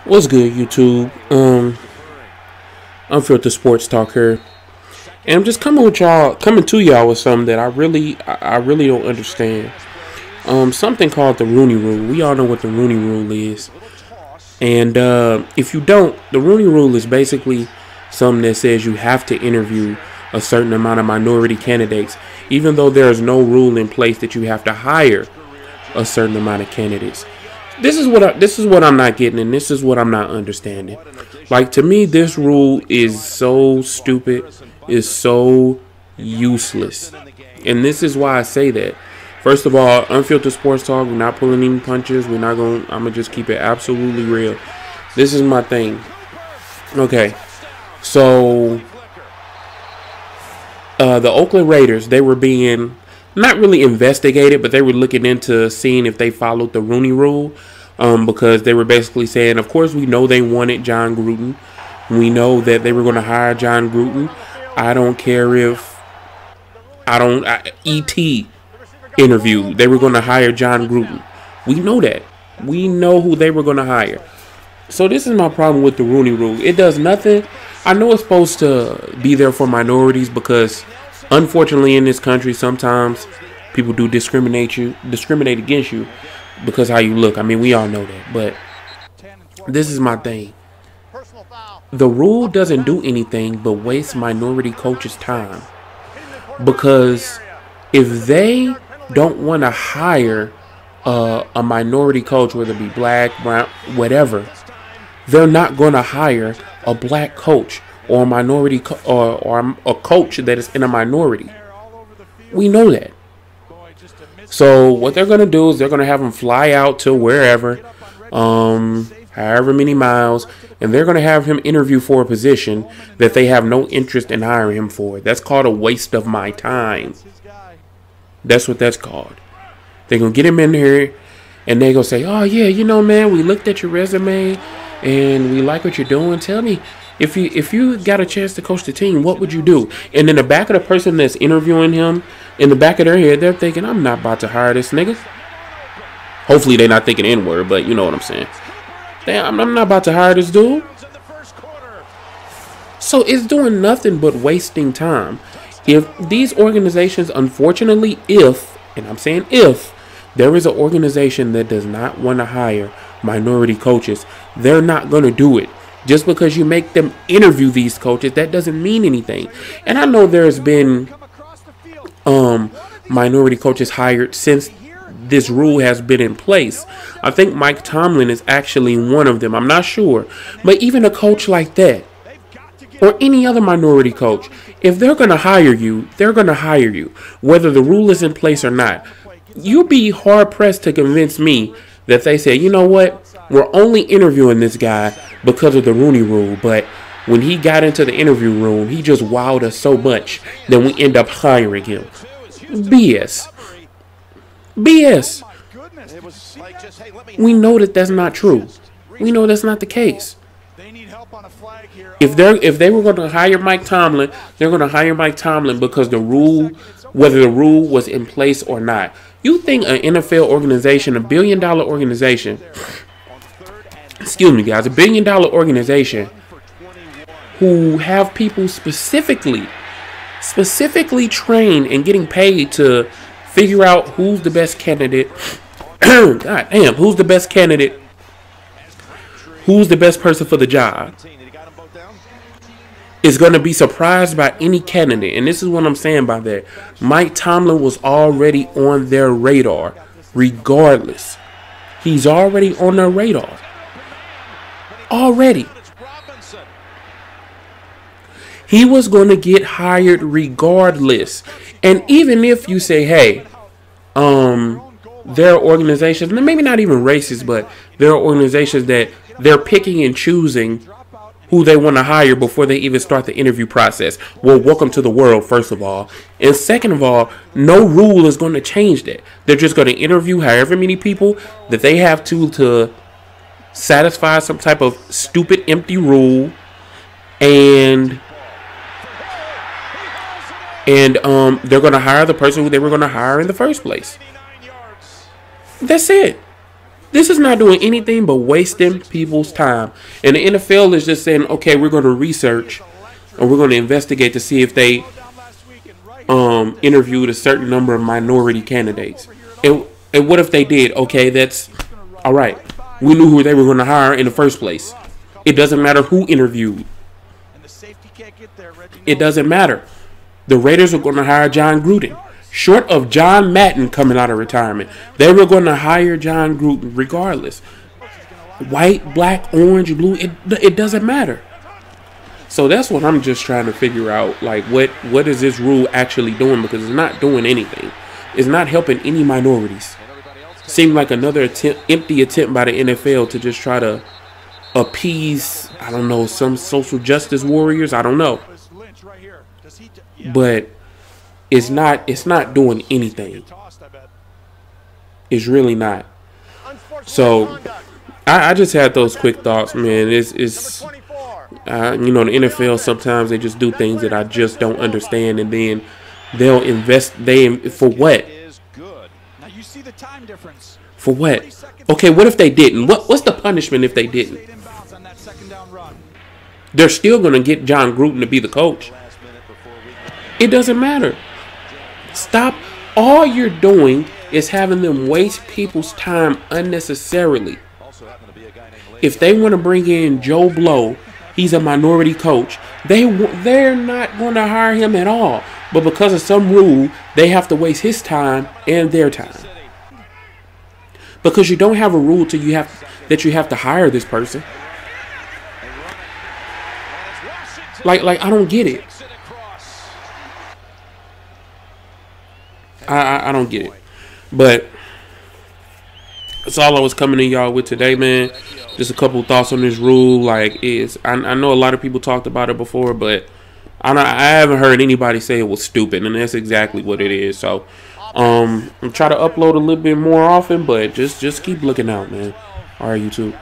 What's good, YouTube? Unfiltered sports talk here, and I'm just coming to y'all with something that I really don't understand. Something called the Rooney Rule. We all know what the Rooney Rule is, and if you don't, the Rooney Rule is basically something that says you have to interview a certain amount of minority candidates, even though there is no rule in place that you have to hire a certain amount of candidates. This is what I'm not getting, and this is what I'm not understanding. Like, to me, this rule is so stupid, is so useless, and this is why I say that. First of all, Unfiltered Sports Talk, we're not pulling any punches. I'm gonna just keep it absolutely real. This is my thing. Okay, so the Oakland Raiders, they were being not really investigated, but they were looking into seeing if they followed the Rooney Rule, because they were basically saying, of course, we know they wanted John Gruden. We know that they were going to hire John Gruden. I don't care if E.T. interview. They were going to hire John Gruden. We know that. We know who they were going to hire. So this is my problem with the Rooney Rule. It does nothing. I know it's supposed to be there for minorities because, unfortunately, in this country, sometimes people do discriminate against you because how you look. I mean, we all know that. But this is my thing. The rule doesn't do anything but waste minority coaches' time. Because if they don't want to hire a minority coach, whether it be black, brown, whatever, they're not going to hire a black coach or a minority or a coach that is in a minority. We know that. So what they're going to do is they're going to have them fly out to wherever, however many miles, and they're going to have him interview for a position that they have no interest in hiring him for. That's called a waste of my time. That's what that's called. They're going to get him in here, and they're going to say, oh, yeah, you know, man, we looked at your resume, and we like what you're doing. Tell me, if you got a chance to coach the team, what would you do? And in the back of the person that's interviewing him, in the back of their head, they're thinking, I'm not about to hire this nigga. Hopefully they're not thinking N-word, but you know what I'm saying. Damn, I'm not about to hire this dude. So it's doing nothing but wasting time. If these organizations, unfortunately, and I'm saying if, there is an organization that does not want to hire minority coaches, they're not going to do it. Just because you make them interview these coaches, that doesn't mean anything. And I know there's been minority coaches hired since this rule has been in place. I think Mike Tomlin is actually one of them. I'm not sure. But even a coach like that, or any other minority coach, if they're going to hire you, they're going to hire you, whether the rule is in place or not. You'll be hard-pressed to convince me that they say, you know what, we're only interviewing this guy because of the Rooney Rule, but when he got into the interview room, he just wowed us so much that we end up hiring him. BS. BS. We know that that's not true. We know that's not the case. If they were going to hire Mike Tomlin, they're going to hire Mike Tomlin because the rule, whether the rule was in place or not. You think an NFL organization, $1 billion organization, excuse me guys, $1 billion organization who have people specifically trained and getting paid to figure out who's the best candidate, God damn, who's the best candidate, who's the best person for the job, is going to be surprised by any candidate. And this is what I'm saying by that. Mike Tomlin was already on their radar, regardless. He's already on their radar. Already. He was going to get hired regardless. And even if you say, hey, there are organizations, maybe not even racist, but there are organizations that they're picking and choosing who they want to hire before they even start the interview process. Well, welcome to the world, first of all. And second of all, no rule is going to change that. They're just going to interview however many people that they have to satisfy some type of stupid, empty rule. And they're going to hire the person who they were going to hire in the first place. That's it. This is not doing anything but wasting people's time. And the NFL is just saying, okay, we're going to research and we're going to investigate to see if they interviewed a certain number of minority candidates. And what if they did? Okay, that's all right. We knew who they were going to hire in the first place. It doesn't matter who interviewed. It doesn't matter. The Raiders are going to hire John Gruden. Short of John Madden coming out of retirement, they were going to hire John Gruden regardless. White, black, orange, blue, it doesn't matter. So that's what I'm just trying to figure out. Like, what is this rule actually doing? Because it's not doing anything. It's not helping any minorities. Seemed like another empty attempt by the NFL to just try to appease, I don't know, some social justice warriors. I don't know. But it's not doing anything. It's really not. So I just had those quick thoughts, man. It's you know, the NFL sometimes they just do things that I just don't understand, and then they'll invest. For what? For what? Okay, what if they didn't? What's the punishment if they didn't? They're still going to get John Gruden to be the coach. It doesn't matter. Stop. All you're doing is having them waste people's time unnecessarily. If they want to bring in Joe Blow, he's a minority coach, they're not going to hire him at all. But because of some rule, they have to waste his time and their time. Because you don't have a rule that you have to hire this person. Like I don't get it. I don't get it. But that's all I was coming to y'all with today, man. Just a couple of thoughts on this rule. Like, I know a lot of people talked about it before, but I haven't heard anybody say it was stupid, and that's exactly what it is. So, I'm trying to upload a little bit more often, but just keep looking out, man. All right, YouTube.